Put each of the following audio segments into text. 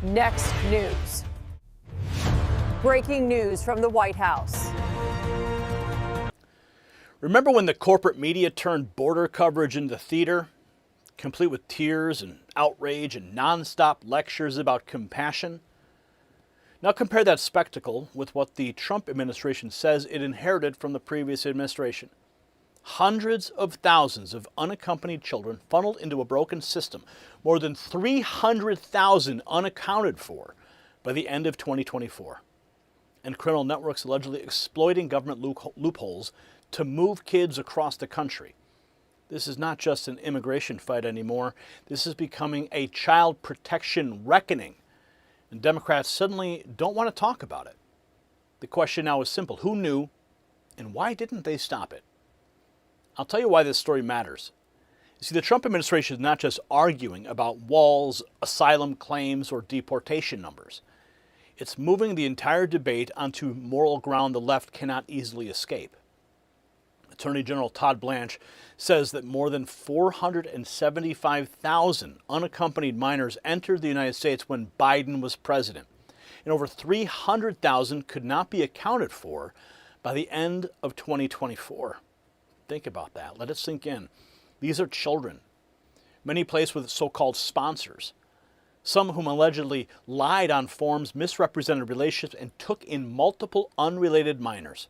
Next news. Breaking news from the White House. Remember when the corporate media turned border coverage into theater, complete with tears and outrage and nonstop lectures about compassion? Now compare that spectacle with what the Trump administration says it inherited from the previous administration. Hundreds of thousands of unaccompanied children funneled into a broken system, more than 300,000 unaccounted for by the end of 2024. And criminal networks allegedly exploiting government loopholes to move kids across the country. This is not just an immigration fight anymore. This is becoming a child protection reckoning. And Democrats suddenly don't want to talk about it. The question now is simple. Who knew, and why didn't they stop it? I'll tell you why this story matters. You see, the Trump administration is not just arguing about walls, asylum claims, or deportation numbers. It's moving the entire debate onto moral ground the left cannot easily escape. Attorney General Todd Blanche says that more than 475,000 unaccompanied minors entered the United States when Biden was president, and over 300,000 could not be accounted for by the end of 2024. Think about that. Let it sink in. These are children, many placed with so-called sponsors, some whom allegedly lied on forms, misrepresented relationships, and took in multiple unrelated minors.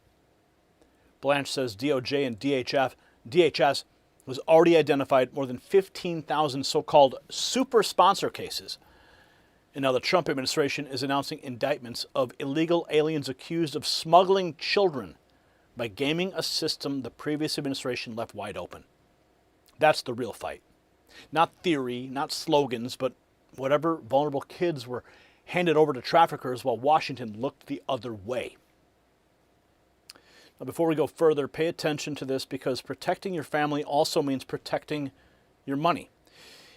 Blanche says DOJ and DHS has already identified more than 15,000 so-called super sponsor cases. And now the Trump administration is announcing indictments of illegal aliens accused of smuggling children by gaming a system the previous administration left wide open. That's the real fight. Not theory, not slogans, but whatever vulnerable kids were handed over to traffickers while Washington looked the other way. Now, before we go further, pay attention to this because protecting your family also means protecting your money.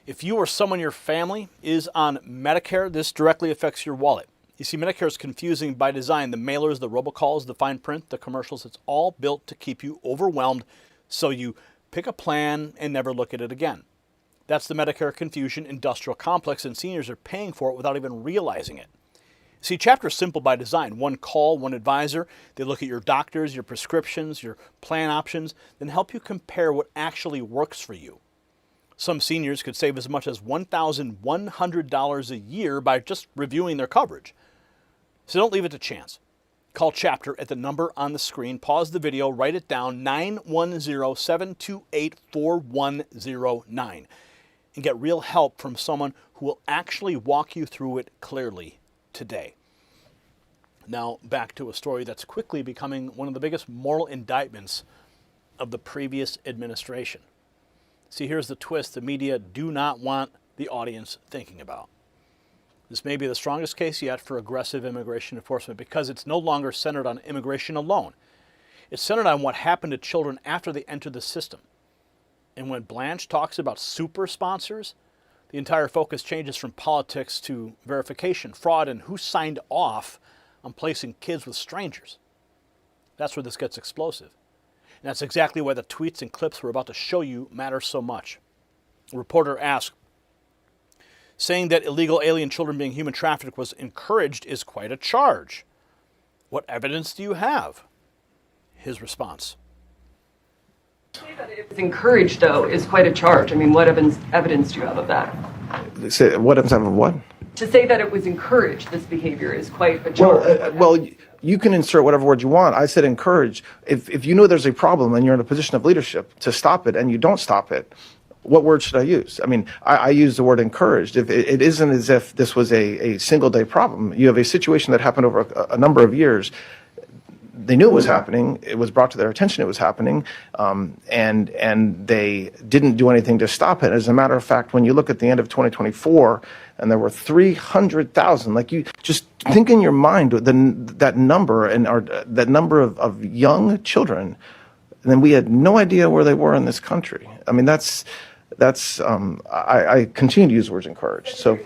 If you or someone in your family is on Medicare, this directly affects your wallet. You see, Medicare is confusing by design. The mailers, the robocalls, the fine print, the commercials, it's all built to keep you overwhelmed so you pick a plan and never look at it again. That's the Medicare confusion industrial complex, and seniors are paying for it without even realizing it. See, Chapter is simple by design. One call, one advisor. They look at your doctors, your prescriptions, your plan options, then help you compare what actually works for you. Some seniors could save as much as $1,100 a year by just reviewing their coverage. So don't leave it to chance. Call Chapter at the number on the screen. Pause the video, write it down, 910-728-4109, and get real help from someone who will actually walk you through it clearly today. Now back to a story that's quickly becoming one of the biggest moral indictments of the previous administration. See, here's the twist the media do not want the audience thinking about. This may be the strongest case yet for aggressive immigration enforcement because it's no longer centered on immigration alone. It's centered on what happened to children after they entered the system. And when Blanche talks about super sponsors, the entire focus changes from politics to verification, fraud, and who signed off on placing kids with strangers. That's where this gets explosive. And that's exactly why the tweets and clips we're about to show you matter so much. A reporter asked, saying that illegal alien children being human trafficked was encouraged is quite a charge. What evidence do you have? His response. To say that it was encouraged, though, is quite a charge. I mean, what evidence do you have of that? What evidence of what? To say that it was encouraged, this behavior, is quite a charge. Well, you can insert whatever word you want. I said encourage. If you know there's a problem and you're in a position of leadership to stop it and you don't stop it, what word should I use? I mean, I use the word encouraged. If it isn't as if this was a single day problem. You have a situation that happened over a number of years. They knew it was happening. It was brought to their attention it was happening, and they didn't do anything to stop it. As a matter of fact, when you look at the end of 2024, and there were 300,000, like you just think in your mind that number that number of young children, and then we had no idea where they were in this country. I mean, I continue to use the words encouraged. So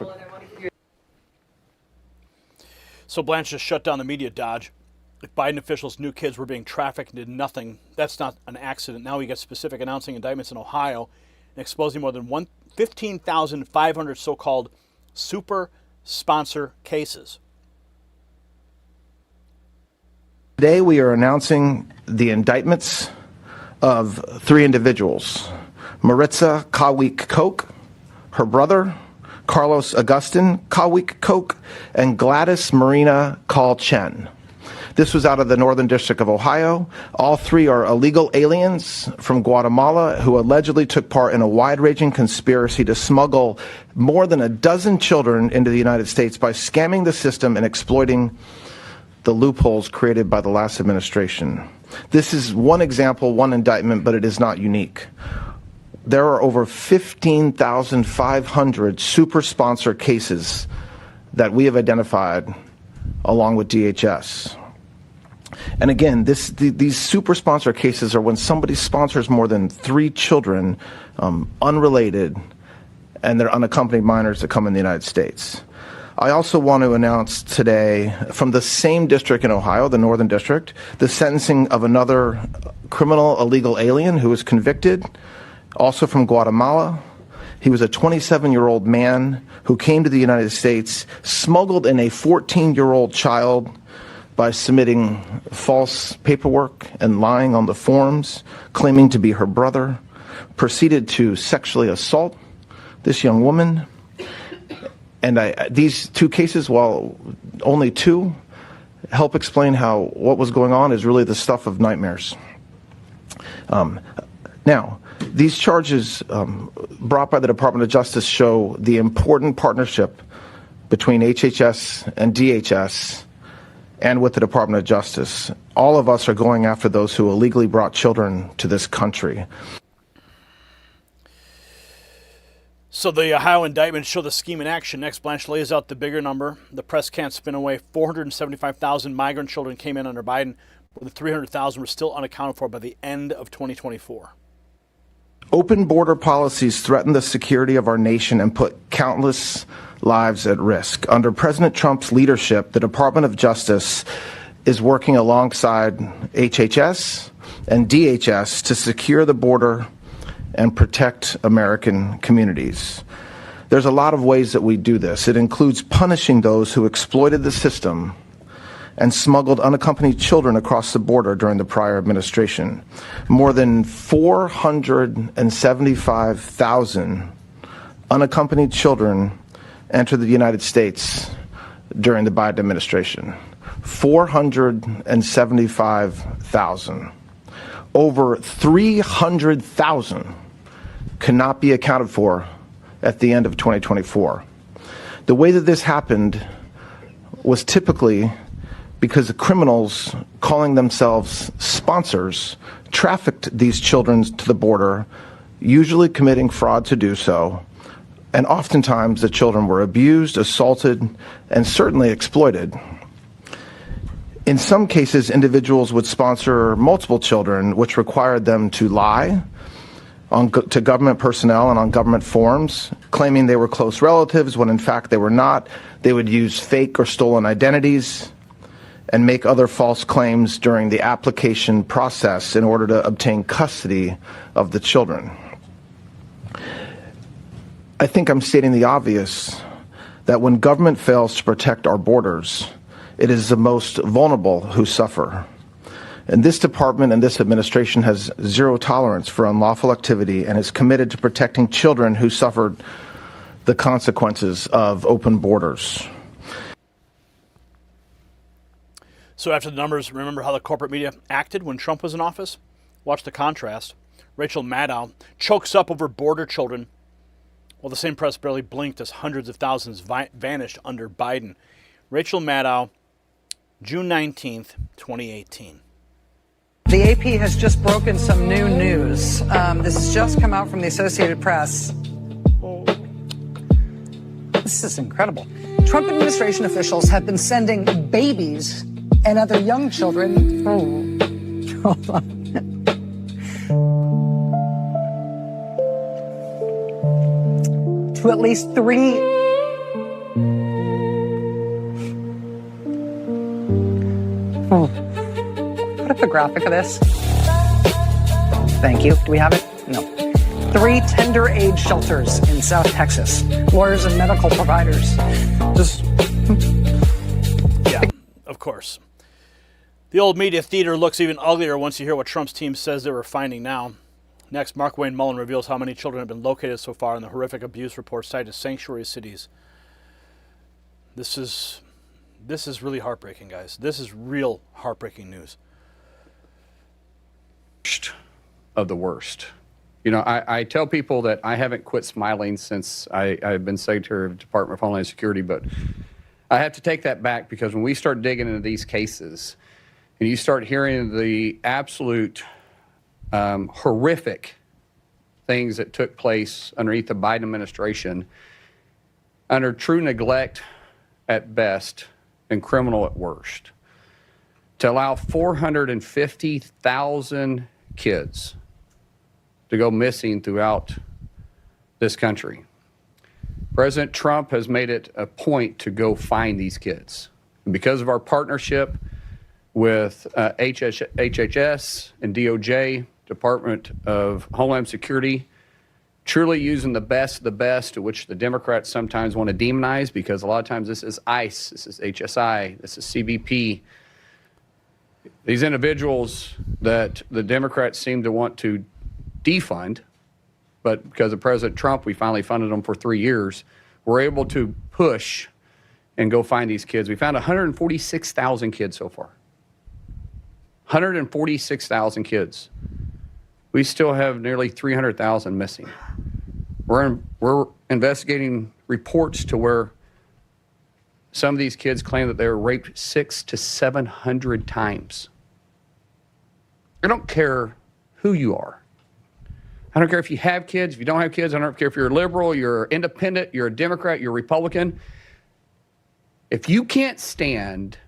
Blanche just shut down the media dodge. If Biden officials knew kids were being trafficked and did nothing, that's not an accident. Now we get specific announcing indictments in Ohio and exposing more than 15,500 so-called super sponsor cases. Today we are announcing the indictments of 3 individuals: Maritza Kawik Koch, her brother, Carlos Agustin Kawik Koch, and Gladys Marina Call Chen. This was out of the Northern District of Ohio. All 3 are illegal aliens from Guatemala who allegedly took part in a wide-ranging conspiracy to smuggle more than a dozen children into the United States by scamming the system and exploiting the loopholes created by the last administration. This is one example, one indictment, but it is not unique. There are over 15,500 super sponsor cases that we have identified along with DHS. And again, these super sponsor cases are when somebody sponsors more than 3 children, unrelated, and they're unaccompanied minors that come in the United States. I also want to announce today, from the same district in Ohio, the Northern District, the sentencing of another criminal illegal alien who was convicted, also from Guatemala. He was a 27-year-old man who came to the United States, smuggled in a 14-year-old child by submitting false paperwork and lying on the forms, claiming to be her brother, proceeded to sexually assault this young woman. And these 2 cases, while only 2, help explain how what was going on is really the stuff of nightmares. Now, these charges brought by the Department of Justice show the important partnership between HHS and DHS and with the Department of Justice. All of us are going after those who illegally brought children to this country. So the Ohio indictments show the scheme in action. Next, Blanche lays out the bigger number. The press can't spin away. 475,000 migrant children came in under Biden. More than 300,000 were still unaccounted for by the end of 2024. Open border policies threaten the security of our nation and put countless lives at risk. Under President Trump's leadership, the Department of Justice is working alongside HHS and DHS to secure the border and protect American communities. There's a lot of ways that we do this. It includes punishing those who exploited the system and smuggled unaccompanied children across the border during the prior administration. More than 475,000 unaccompanied children entered the United States during the Biden administration. 475,000. Over 300,000 cannot be accounted for at the end of 2024. The way that this happened was typically because the criminals calling themselves sponsors trafficked these children to the border, usually committing fraud to do so. And oftentimes the children were abused, assaulted, and certainly exploited. In some cases, individuals would sponsor multiple children, which required them to lie to government personnel and on government forms, claiming they were close relatives when in fact they were not. They would use fake or stolen identities and make other false claims during the application process in order to obtain custody of the children. I think I'm stating the obvious, that when government fails to protect our borders, it is the most vulnerable who suffer. And this department and this administration has zero tolerance for unlawful activity and is committed to protecting children who suffered the consequences of open borders. So after the numbers, remember how the corporate media acted when Trump was in office? Watch the contrast. Rachel Maddow chokes up over border children, while the same press barely blinked as hundreds of thousands vanished under Biden. Rachel Maddow, June 19th, 2018. The AP has just broken some new news. This has just come out from the Associated Press. This is incredible. Trump administration officials have been sending babies and other young children. Hold on. To at least 3. Put up a graphic of this. Thank you. Do we have it? No. 3 tender age shelters in South Texas. Lawyers and medical providers just... Yeah, of course. The old media theater looks even uglier once you hear what Trump's team says they were finding now. Next, Mark Wayne Mullin reveals how many children have been located so far in the horrific abuse report cited as sanctuary cities. This is really heartbreaking, guys. This is real heartbreaking news. Of the worst. You know, I tell people that I haven't quit smiling since I've been Secretary of the Department of Homeland Security, but I have to take that back, because when we start digging into these cases and you start hearing the absolute horrific things that took place underneath the Biden administration, under true neglect at best and criminal at worst, to allow 450,000 kids to go missing throughout this country. President Trump has made it a point to go find these kids. And because of our partnership with HHS and DOJ, Department of Homeland Security, truly using the best of the best, which the Democrats sometimes want to demonize, because a lot of times this is ICE, this is HSI, this is CBP. These individuals that the Democrats seem to want to defund, but because of President Trump, we finally funded them for 3 years. We're able to push and go find these kids. We found 146,000 kids so far. 146,000 kids. We still have nearly 300,000 missing. We're investigating reports to where some of these kids claim that they were raped 600 to 700 times. I don't care who you are. I don't care if you have kids, if you don't have kids. I don't care if you're a liberal, you're independent, you're a Democrat, you're a Republican. If you can't stand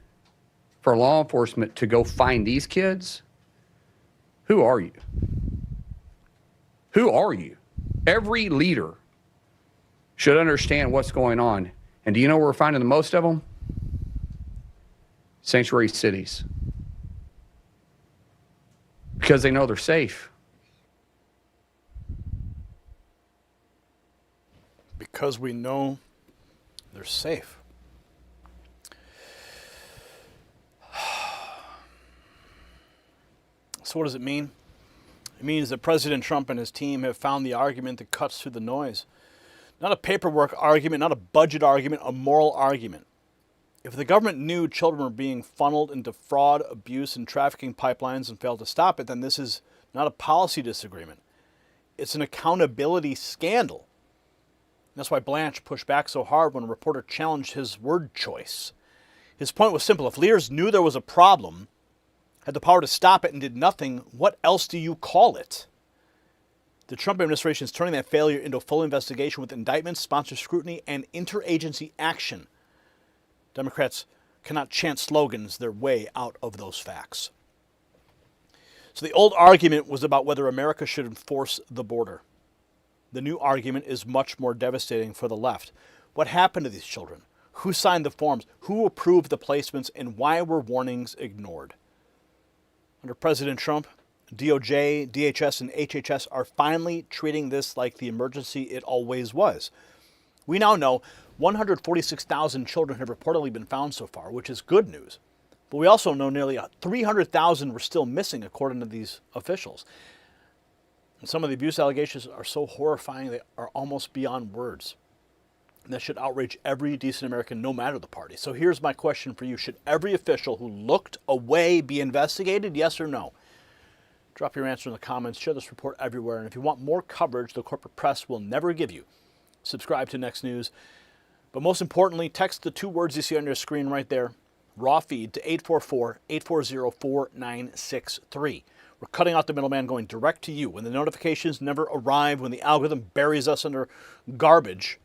for law enforcement to go find these kids, who are you? Who are you? Every leader should understand what's going on. And do you know where we're finding the most of them? Sanctuary cities. Because they know they're safe. Because we know they're safe. So what does it mean? It means that President Trump and his team have found the argument that cuts through the noise. Not a paperwork argument, not a budget argument, a moral argument. If the government knew children were being funneled into fraud, abuse, and trafficking pipelines and failed to stop it, then this is not a policy disagreement. It's an accountability scandal. That's why Blanche pushed back so hard when a reporter challenged his word choice. His point was simple. If leaders knew there was a problem, had the power to stop it, and did nothing, what else do you call it? The Trump administration is turning that failure into a full investigation with indictments, sponsored scrutiny, and interagency action. Democrats cannot chant slogans their way out of those facts. So the old argument was about whether America should enforce the border. The new argument is much more devastating for the left. What happened to these children? Who signed the forms? Who approved the placements? And why were warnings ignored? Under President Trump, DOJ, DHS, and HHS are finally treating this like the emergency it always was. We now know 146,000 children have reportedly been found so far, which is good news. But we also know nearly 300,000 were still missing, according to these officials. And some of the abuse allegations are so horrifying they are almost beyond words. And that should outrage every decent American, no matter the party. So here's my question for you. Should every official who looked away be investigated, yes or no? Drop your answer in the comments. Share this report everywhere. And if you want more coverage the corporate press will never give you, subscribe to Next News. But most importantly, text the 2 words you see on your screen right there, raw feed, to 844-840-4963. We're cutting out the middleman, going direct to you. When the notifications never arrive, when the algorithm buries us under garbage,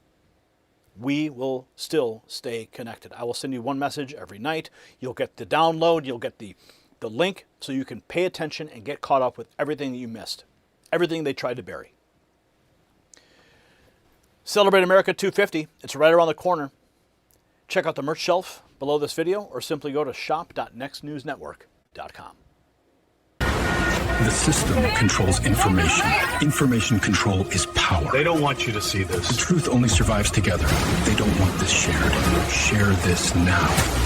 we will still stay connected. I will send you one message every night. You'll get the download. You'll get the link so you can pay attention and get caught up with everything that you missed, everything they tried to bury. Celebrate America 250. It's right around the corner. Check out the merch shelf below this video or simply go to shop.nextnewsnetwork.com. The system controls information. Information control is power. They don't want you to see The this. truth only survives together. They don't want this shared. Share this now.